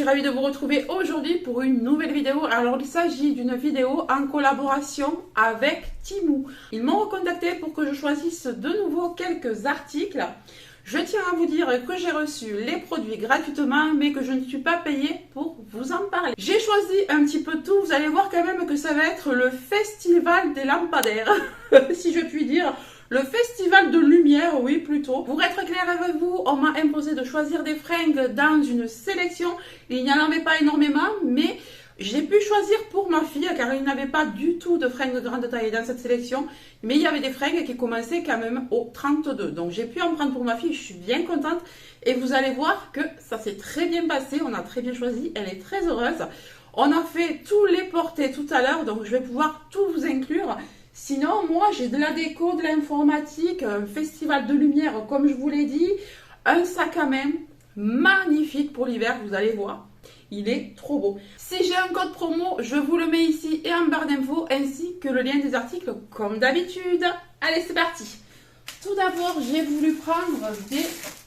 ravie de vous retrouver aujourd'hui pour une nouvelle vidéo. Alors il s'agit d'une vidéo en collaboration avec Temu. Ils m'ont recontacté pour que je choisisse de nouveau quelques articles. Je tiens à vous dire que j'ai reçu les produits gratuitement, mais que je ne suis pas payée pour vous en parler. J'ai choisi un petit peu tout. Vous allez voir quand même que ça va être le festival des lampadaires, si je puis dire. Le festival de lumière, oui, plutôt. Pour être clair avec vous, on m'a imposé de choisir des fringues dans une sélection. Il n'y en avait pas énormément, mais j'ai pu choisir pour ma fille, car il n'y avait pas du tout de fringues de grande taille dans cette sélection. Mais il y avait des fringues qui commençaient quand même au 32. Donc j'ai pu en prendre pour ma fille, je suis bien contente. Et vous allez voir que ça s'est très bien passé, on a très bien choisi, elle est très heureuse. On a fait tous les portés tout à l'heure, donc je vais pouvoir tout vous inclure. Sinon, moi, j'ai de la déco, de l'informatique, un festival de lumière, comme je vous l'ai dit, un sac à main magnifique pour l'hiver, vous allez voir. Il est trop beau. Si j'ai un code promo, je vous le mets ici et en barre d'infos, ainsi que le lien des articles, comme d'habitude. Allez, c'est parti. Tout d'abord, j'ai voulu prendre des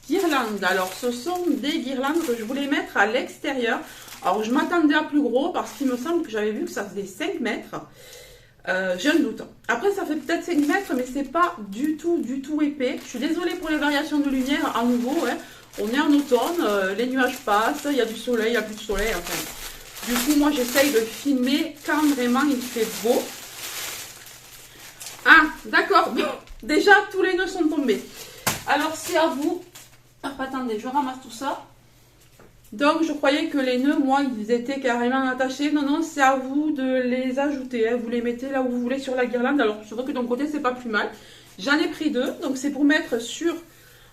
guirlandes. Alors, ce sont des guirlandes que je voulais mettre à l'extérieur. Alors, je m'attendais à plus gros parce qu'il me semble que j'avais vu que ça faisait 5 mètres. J'ai un doute. Après, ça fait peut-être 5 mètres, mais c'est pas du tout épais. Je suis désolée pour les variations de lumière à nouveau. Hein. On est en automne, les nuages passent, il y a du soleil, il n'y a plus de soleil. Enfin, du coup, moi, j'essaye de filmer quand vraiment il fait beau. Ah, d'accord. Bon, déjà, tous les nœuds sont tombés. Alors, c'est à vous. Ah, attendez, je ramasse tout ça. Donc, je croyais que les nœuds, moi, ils étaient carrément attachés. Non, non, c'est à vous de les ajouter. Hein. Vous les mettez là où vous voulez sur la guirlande. Alors, je vois que de mon côté, c'est pas plus mal. J'en ai pris 2. Donc, c'est pour mettre sur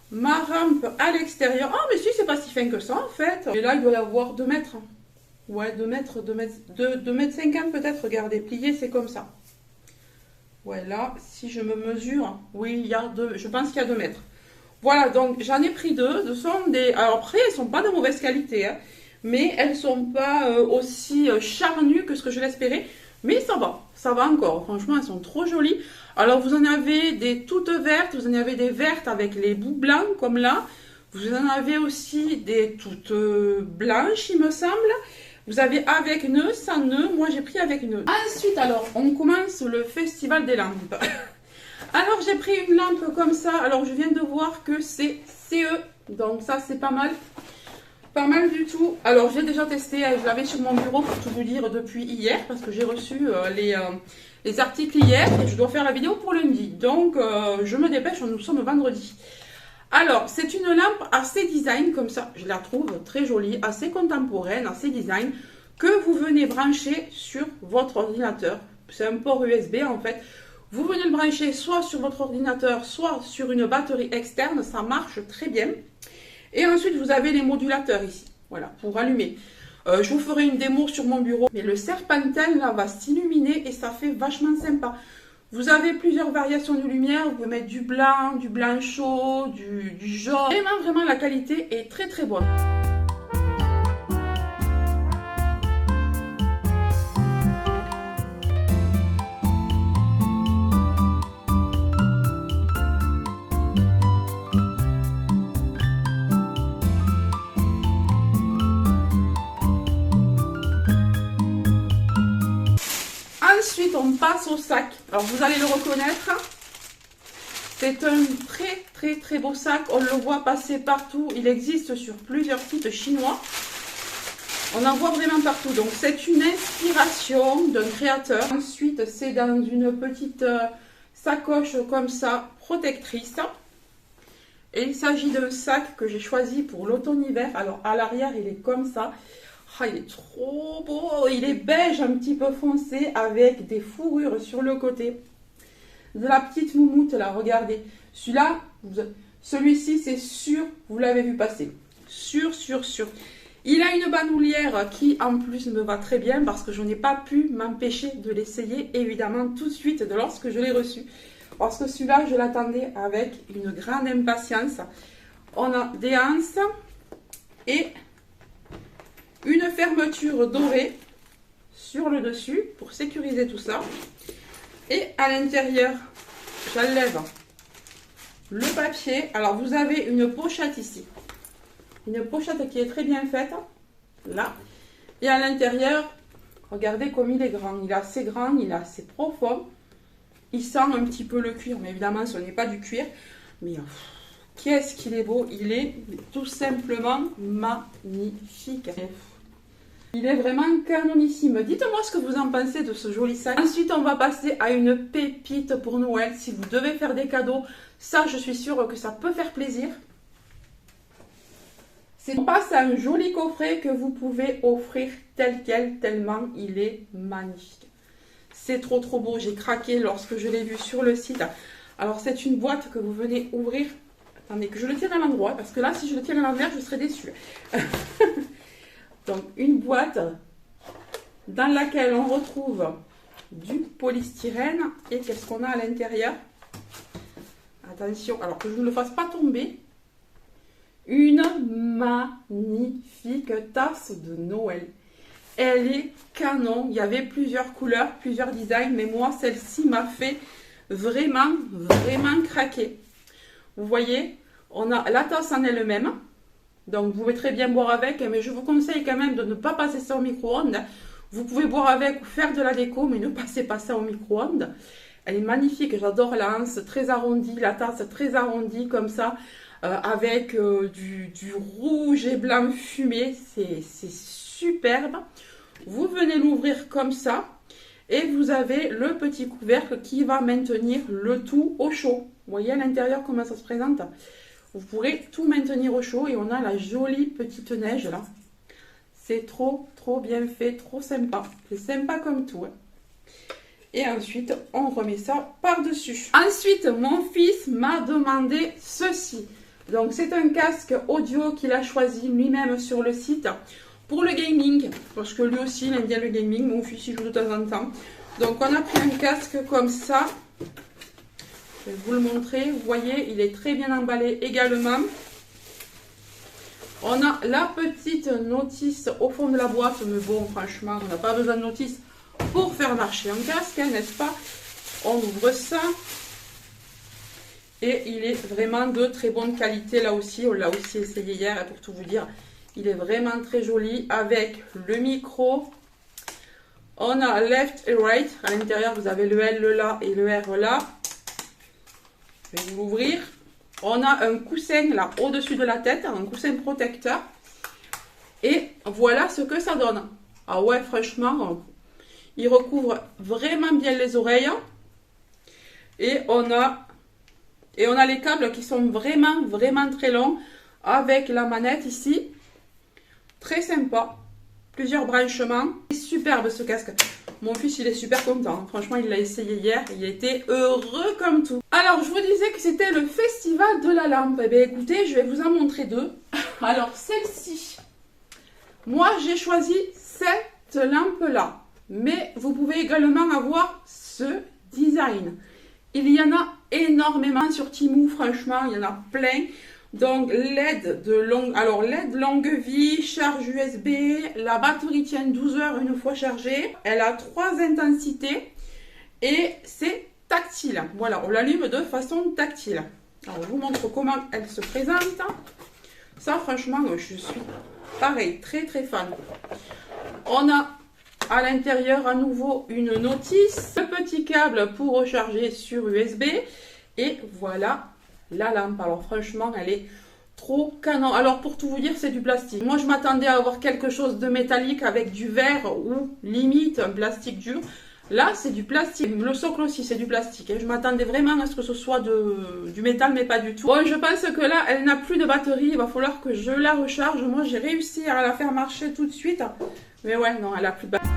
ma rampe à l'extérieur. Ah, mais si, c'est pas si fin que ça, en fait. Et là, il doit y avoir 2 mètres. Ouais, 2 mètres 50 peut-être. Regardez, plié, c'est comme ça. Ouais, là, si je me mesure, oui, il y a 2. Je pense qu'il y a 2 mètres. Voilà, donc j'en ai pris 2. Ce sont des... Alors après, elles ne sont pas de mauvaise qualité, hein, mais elles ne sont pas aussi charnues que ce que je l'espérais. Mais ça va encore. Franchement, elles sont trop jolies. Alors vous en avez des toutes vertes, vous en avez des vertes avec les bouts blancs, comme là. Vous en avez aussi des toutes blanches, il me semble. Vous avez avec nœud, sans nœud. Moi, j'ai pris avec nœud. Ensuite, alors, on commence le festival des lampes. Alors, j'ai pris une lampe comme ça. Alors, je viens de voir que c'est CE. Donc, ça, c'est pas mal. Pas mal du tout. Alors, j'ai déjà testé. Je l'avais sur mon bureau, pour tout vous dire, depuis hier. Parce que j'ai reçu les articles hier. Et je dois faire la vidéo pour lundi. Donc, je me dépêche. Nous sommes vendredi. Alors, c'est une lampe assez design, comme ça. Je la trouve très jolie, assez contemporaine, assez design. Que vous venez brancher sur votre ordinateur. C'est un port USB, en fait. Vous venez le brancher soit sur votre ordinateur, soit sur une batterie externe, ça marche très bien. Et ensuite, vous avez les modulateurs ici, voilà, pour allumer. Je vous ferai une démo sur mon bureau, mais le serpentin là va s'illuminer et ça fait vachement sympa. Vous avez plusieurs variations de lumière, vous pouvez mettre du blanc chaud, du jaune. Vraiment, la qualité est très très bonne. Ensuite, on passe au sac. Alors, vous allez le reconnaître. C'est un très beau sac. On le voit passer partout. Il existe sur plusieurs sites chinois. On en voit vraiment partout. Donc, c'est une inspiration d'un créateur. Ensuite, c'est dans une petite sacoche comme ça, protectrice. Et il s'agit d'un sac que j'ai choisi pour l'automne-hiver. Alors, à l'arrière, il est comme ça. Ah, il est trop beau, il est beige un petit peu foncé avec des fourrures sur le côté. De la petite moumoute là, regardez. Celui-là, celui-ci c'est sûr, vous l'avez vu passer. Sûr. Il a une bandoulière qui en plus me va très bien parce que je n'ai pas pu m'empêcher de l'essayer évidemment tout de suite de lorsque je l'ai reçu. Parce que celui-là, je l'attendais avec une grande impatience. On a des anses et une fermeture dorée sur le dessus pour sécuriser tout ça. Et à l'intérieur, j'enlève le papier. Alors, vous avez une pochette ici. Une pochette qui est très bien faite. là. Et à l'intérieur, regardez comme il est grand. Il est assez grand, il est assez profond. Il sent un petit peu le cuir, mais évidemment ce n'est pas du cuir. Mais qu'est-ce qu'il est beau, il est tout simplement magnifique. Il est vraiment canonissime. Dites-moi ce que vous en pensez de ce joli sac. Ensuite, on va passer à une pépite pour Noël. Si vous devez faire des cadeaux, ça, je suis sûre que ça peut faire plaisir. On passe à un joli coffret que vous pouvez offrir tel quel, tellement il est magnifique. C'est trop beau. J'ai craqué lorsque je l'ai vu sur le site. Alors, c'est une boîte que vous venez ouvrir. Attendez, que je le tire à l'endroit, parce que là, si je le tire à l'envers, je serais déçue. Donc, une boîte dans laquelle on retrouve du polystyrène. Et qu'est-ce qu'on a à l'intérieur? Attention, alors que je ne le fasse pas tomber. Une magnifique tasse de Noël. Elle est canon. Il y avait plusieurs couleurs, plusieurs designs. Mais moi, celle-ci m'a fait vraiment craquer. Vous voyez, on a la tasse en elle-même. Donc, vous pouvez très bien boire avec, mais je vous conseille quand même de ne pas passer ça au micro-ondes. Vous pouvez boire avec ou faire de la déco, mais ne passez pas ça au micro-ondes. Elle est magnifique, j'adore la hanse très arrondie, la tasse très arrondie comme ça, avec du rouge et blanc fumé. C'est superbe. Vous venez l'ouvrir comme ça, et vous avez le petit couvercle qui va maintenir le tout au chaud. Vous voyez à l'intérieur comment ça se présente? Vous pourrez tout maintenir au chaud et on a la jolie petite neige là. C'est trop bien fait, trop sympa. C'est sympa comme tout. Hein. Et ensuite, on remet ça par-dessus. Ensuite, mon fils m'a demandé ceci. Donc, c'est un casque audio qu'il a choisi lui-même sur le site pour le gaming. Parce que lui aussi, il aime bien le gaming. Mon fils, il joue de temps en temps. Donc, on a pris un casque comme ça. Je vais vous le montrer. Vous voyez, il est très bien emballé également. On a la petite notice au fond de la boîte. Mais bon, franchement, on n'a pas besoin de notice pour faire marcher un casque, hein, n'est-ce pas? On ouvre ça. Et il est vraiment de très bonne qualité là aussi. On l'a aussi essayé hier, pour tout vous dire. Il est vraiment très joli avec le micro. On a left et right. À l'intérieur, vous avez le L là et le R là. Je vais vous l'ouvrir. On a un coussin là au-dessus de la tête, un coussin protecteur. Et voilà ce que ça donne. Ah ouais, franchement, il recouvre vraiment bien les oreilles. Et on a les câbles qui sont vraiment très longs avec la manette ici. Très sympa. Plusieurs branchements. C'est superbe ce casque. Mon fils, il est super content. Franchement, il l'a essayé hier. Il était heureux comme tout. Alors, je vous disais que c'était le festival de la lampe. Eh bien, écoutez, je vais vous en montrer deux. Alors, celle-ci. Moi, j'ai choisi cette lampe-là. Mais vous pouvez également avoir ce design. Il y en a énormément sur Temu. Franchement, il y en a plein. Donc, LED longue vie, charge USB, la batterie tient 12 heures une fois chargée. Elle a 3 intensités et c'est tactile. Voilà, on l'allume de façon tactile. Alors, je vous montre comment elle se présente. Ça, franchement, je suis pareil, très fan. On a à l'intérieur à nouveau une notice, le petit câble pour recharger sur USB et voilà la lampe. Alors franchement, elle est trop canon. Alors pour tout vous dire, c'est du plastique. Moi, je m'attendais à avoir quelque chose de métallique avec du verre ou limite un plastique dur. Là, c'est du plastique. Le socle aussi, c'est du plastique. Je m'attendais vraiment à ce que ce soit du métal, mais pas du tout. Bon, je pense que là, elle n'a plus de batterie. Il va falloir que je la recharge. Moi, j'ai réussi à la faire marcher tout de suite. Mais ouais, non, elle a plus de batterie.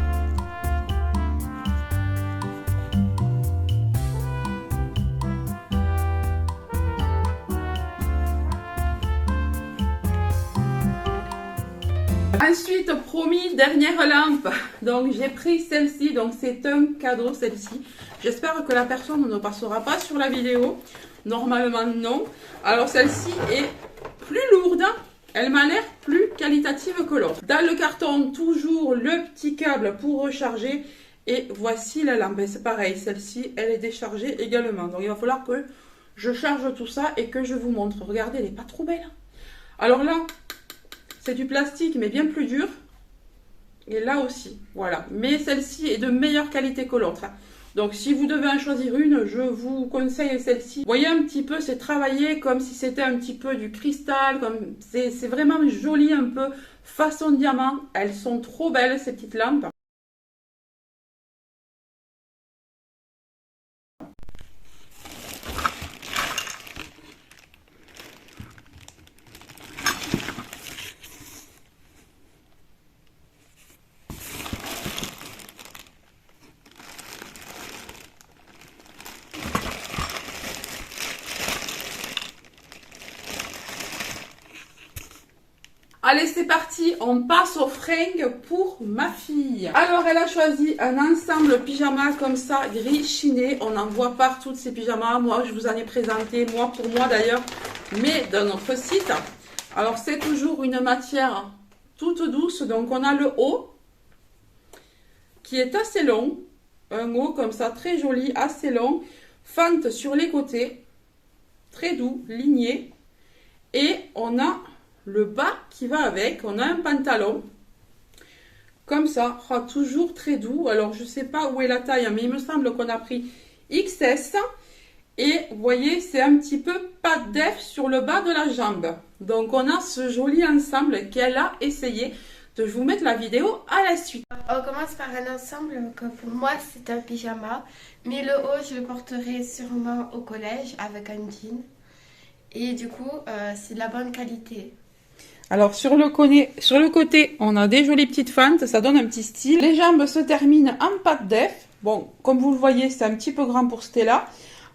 Ensuite, promis, dernière lampe. Donc, j'ai pris celle-ci. Donc, c'est un cadeau, celle-ci. J'espère que la personne ne passera pas sur la vidéo. Normalement, non. Alors, celle-ci est plus lourde. Elle m'a l'air plus qualitative que l'autre. Dans le carton, toujours le petit câble pour recharger. Et voici la lampe. C'est pareil, celle-ci, elle est déchargée également. Donc, il va falloir que je charge tout ça et que je vous montre. Regardez, elle n'est pas trop belle. Alors là, c'est du plastique, mais bien plus dur. et là aussi. Voilà. Mais celle-ci est de meilleure qualité que l'autre. Donc, si vous devez en choisir une, je vous conseille celle-ci. Vous voyez un petit peu, c'est travaillé comme si c'était un petit peu du cristal. C'est vraiment joli, un peu façon diamant. Elles sont trop belles, ces petites lampes. Allez, c'est parti, on passe aux fringues pour ma fille. Alors, elle a choisi un ensemble pyjama comme ça, gris chiné. On en voit partout de ces pyjamas. Moi, je vous en ai présenté, moi pour moi d'ailleurs, mais d'un autre site. Alors, c'est toujours une matière toute douce. Donc, on a le haut qui est assez long. Un haut comme ça, très joli, assez long. Fente sur les côtés, très doux, ligné. Et on a le bas qui va avec, on a un pantalon comme ça, toujours très doux. Alors je sais pas où est la taille, mais il me semble qu'on a pris XS. Et vous voyez, c'est un petit peu pas def sur le bas de la jambe. Donc on a ce joli ensemble qu'elle a essayé. Je vais vous mettre la vidéo à la suite. On commence par un ensemble que pour moi c'est un pyjama, mais le haut je le porterai sûrement au collège avec un jean. Et du coup c'est de la bonne qualité. Alors sur le côté, on a des jolies petites fentes, ça donne un petit style. Les jambes se terminent en patte def. Bon, comme vous le voyez, c'est un petit peu grand pour Stella.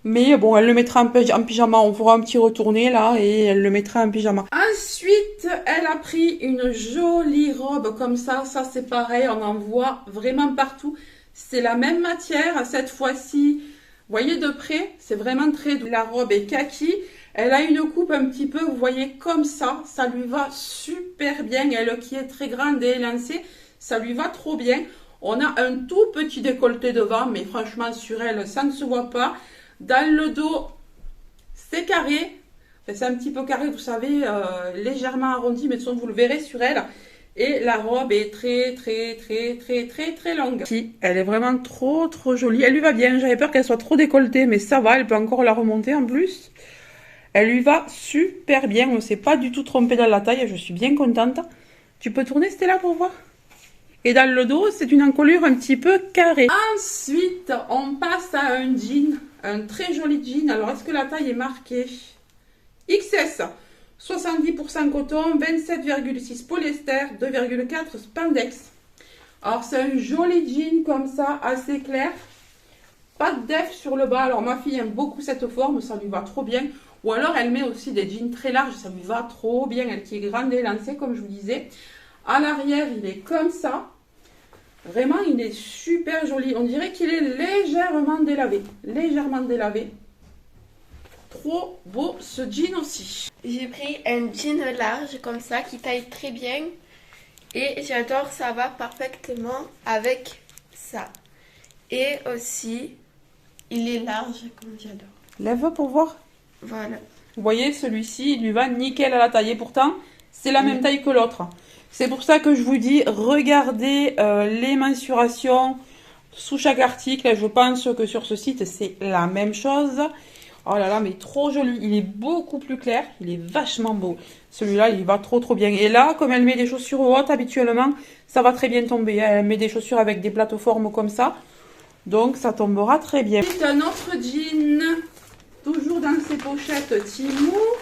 Mais bon, elle le mettra en pyjama, on fera un petit retourné là et elle le mettra en pyjama. Ensuite, elle a pris une jolie robe comme ça c'est pareil, on en voit vraiment partout. C'est la même matière, cette fois-ci, vous voyez de près, c'est vraiment très doux. La robe est kaki. Elle a une coupe un petit peu, vous voyez, comme ça lui va super bien. Elle qui est très grande et élancée, ça lui va trop bien. On a un tout petit décolleté devant, mais franchement, sur elle, ça ne se voit pas. Dans le dos, c'est carré. Enfin, c'est un petit peu carré, vous savez, légèrement arrondi, mais de toute façon, vous le verrez sur elle. Et la robe est très longue. Elle est vraiment trop jolie. Elle lui va bien, j'avais peur qu'elle soit trop décolletée, mais ça va, elle peut encore la remonter en plus. Elle lui va super bien, on ne s'est pas du tout trompé dans la taille, je suis bien contente. Tu peux tourner Stella pour voir? Et dans le dos, c'est une encolure un petit peu carrée. Ensuite, on passe à un jean, un très joli jean. Alors, est-ce que la taille est marquée? XS, 70% coton, 27,6 polyester, 2,4 spandex. Alors, c'est un joli jean comme ça, assez clair. Pas de def sur le bas. Alors, ma fille aime beaucoup cette forme, ça lui va trop bien. Ou alors, elle met aussi des jeans très larges, ça lui va trop bien. Elle qui est grande et élancée, comme je vous disais. À l'arrière, il est comme ça. Vraiment, il est super joli. On dirait qu'il est légèrement délavé. Légèrement délavé. Trop beau ce jean aussi. J'ai pris un jean large comme ça qui taille très bien. Et j'adore, ça va parfaitement avec ça. Et aussi, il est large comme j'adore. Lève pour voir. Voilà. Vous voyez, celui-ci, il lui va nickel à la taille. Et pourtant, c'est la même taille que l'autre. C'est pour ça que je vous dis, regardez les mensurations sous chaque article. Je pense que sur ce site, c'est la même chose. Oh là là, mais trop joli. Il est beaucoup plus clair. Il est vachement beau. Celui-là, il va trop bien. Et là, comme elle met des chaussures hautes, habituellement, ça va très bien tomber. Elle met des chaussures avec des plateformes comme ça. Donc, ça tombera très bien. C'est un autre jean. Toujours dans ses pochettes Timour.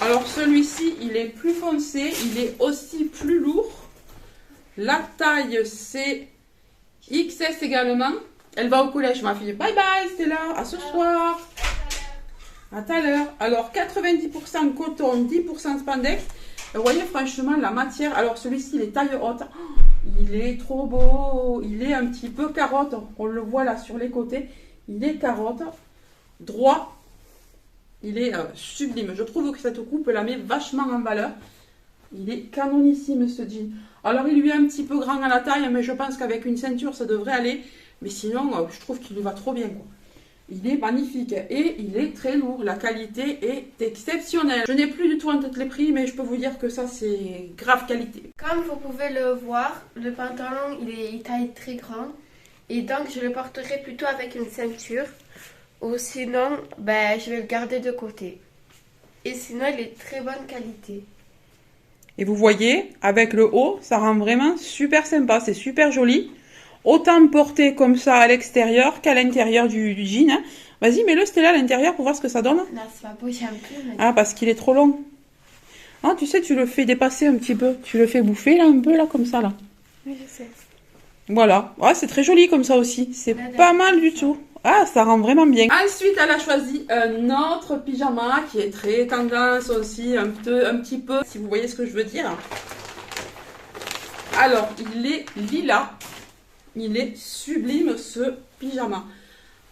Alors celui-ci, il est plus foncé, il est aussi plus lourd. La taille, c'est XS également. Elle va au collège, ma fille. Bye bye, Stella, à ce soir. À tout à l'heure. Alors 90% coton, 10% spandex. Vous voyez franchement la matière. Alors celui-ci, il est taille haute. Oh, il est trop beau. Il est un petit peu carotte. On le voit là sur les côtés. Il est carotte. Droit. Il est sublime. Je trouve que cette coupe la met vachement en valeur. Il est canonissime ce jean. Alors il lui est un petit peu grand à la taille, mais je pense qu'avec une ceinture ça devrait aller. Mais sinon, je trouve qu'il lui va trop bien, quoi. Il est magnifique et il est très lourd. La qualité est exceptionnelle. Je n'ai plus du tout en tête les prix, mais je peux vous dire que ça, c'est grave qualité. Comme vous pouvez le voir, le pantalon, il taille très grand. Et donc, je le porterai plutôt avec une ceinture. Ou sinon, je vais le garder de côté. Et sinon, il est de très bonne qualité. Et vous voyez, avec le haut, ça rend vraiment super sympa. C'est super joli. Autant porter comme ça à l'extérieur qu'à l'intérieur du jean. Hein. Vas-y, mets-le Stella à l'intérieur pour voir ce que ça donne. Non, c'est pas beau, j'aime plus. Ah, parce qu'il est trop long. Ah, tu sais, tu le fais dépasser un petit peu. Tu le fais bouffer là, un peu là, comme ça là. Oui, je sais. Voilà. Ouais, c'est très joli comme ça aussi. C'est pas mal du tout. Ah, ça rend vraiment bien. Ensuite, elle a choisi un autre pyjama qui est très tendance aussi, un petit peu, si vous voyez ce que je veux dire. Alors, il est lilas. Il est sublime ce pyjama.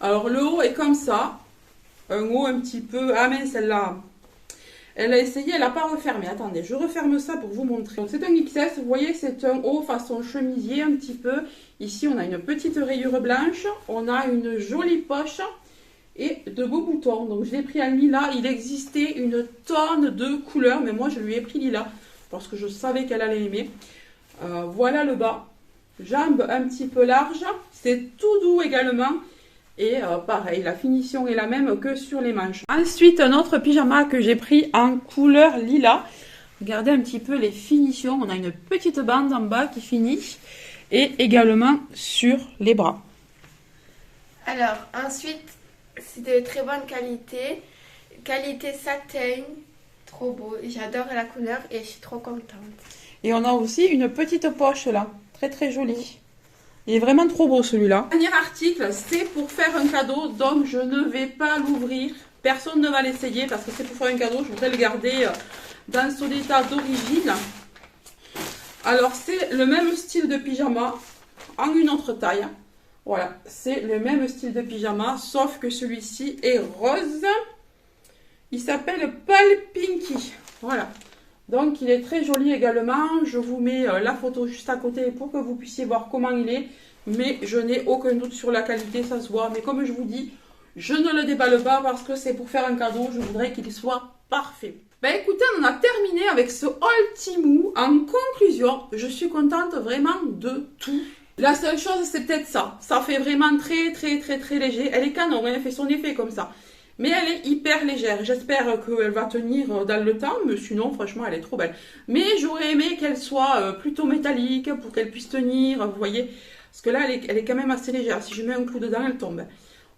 Alors le haut est comme ça. Un haut un petit peu... Ah mais celle-là, elle a essayé, elle n'a pas refermé. Attendez, je referme ça pour vous montrer. C'est un XS, vous voyez, c'est un haut façon chemisier un petit peu. Ici, on a une petite rayure blanche. On a une jolie poche et de beaux boutons. Donc je l'ai pris en lilas. Il existait une tonne de couleurs, mais moi je lui ai pris lilas parce que je savais qu'elle allait aimer. Voilà le bas. Jambes un petit peu larges, c'est tout doux également et pareil, la finition est la même que sur les manches. Ensuite, un autre pyjama que j'ai pris en couleur lilas. Regardez un petit peu les finitions, on a une petite bande en bas qui finit et également sur les bras. Alors, ensuite, c'est de très bonne qualité, qualité satin, trop beau, j'adore la couleur et je suis trop contente. Et on a aussi une petite poche là. Très très joli. Il est vraiment trop beau celui-là. Dernier article, c'est pour faire un cadeau, donc je ne vais pas l'ouvrir. Personne ne va l'essayer parce que c'est pour faire un cadeau. Je voudrais le garder dans son état d'origine. Alors c'est le même style de pyjama en une autre taille. Voilà, c'est le même style de pyjama, sauf que celui-ci est rose. Il s'appelle Paul Pinky. Voilà. Donc, il est très joli également. Je vous mets la photo juste à côté pour que vous puissiez voir comment il est. Mais je n'ai aucun doute sur la qualité, ça se voit. Mais comme je vous dis, je ne le déballe pas parce que c'est pour faire un cadeau. Je voudrais qu'il soit parfait. Ben écoutez, on a terminé avec ce haul Temu. En conclusion, je suis contente vraiment de tout. La seule chose, c'est peut-être ça. Ça fait vraiment très, très, très, très léger. Elle est canon, elle fait son effet comme ça. Mais elle est hyper légère. J'espère qu'elle va tenir dans le temps. Mais sinon, franchement, elle est trop belle. Mais j'aurais aimé qu'elle soit plutôt métallique pour qu'elle puisse tenir. Vous voyez? Parce que là, elle est quand même assez légère. Si je mets un coup dedans, elle tombe.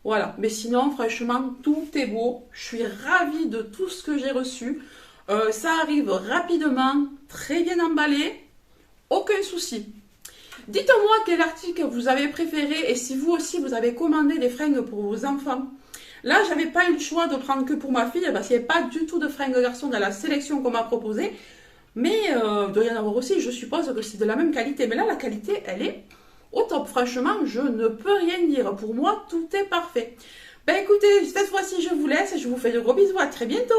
Voilà. Mais sinon, franchement, tout est beau. Je suis ravie de tout ce que j'ai reçu. Ça arrive rapidement, très bien emballé. Aucun souci. Dites-moi quel article vous avez préféré et si vous aussi, vous avez commandé des fringues pour vos enfants. Là, j'avais pas eu le choix de prendre que pour ma fille parce qu'il n'y avait pas du tout de fringues garçons dans la sélection qu'on m'a proposée. Mais il doit y en avoir aussi, je suppose que c'est de la même qualité. Mais là, la qualité, elle est au top. Franchement, je ne peux rien dire. Pour moi, tout est parfait. Ben écoutez, cette fois-ci, je vous laisse et je vous fais de gros bisous. À très bientôt.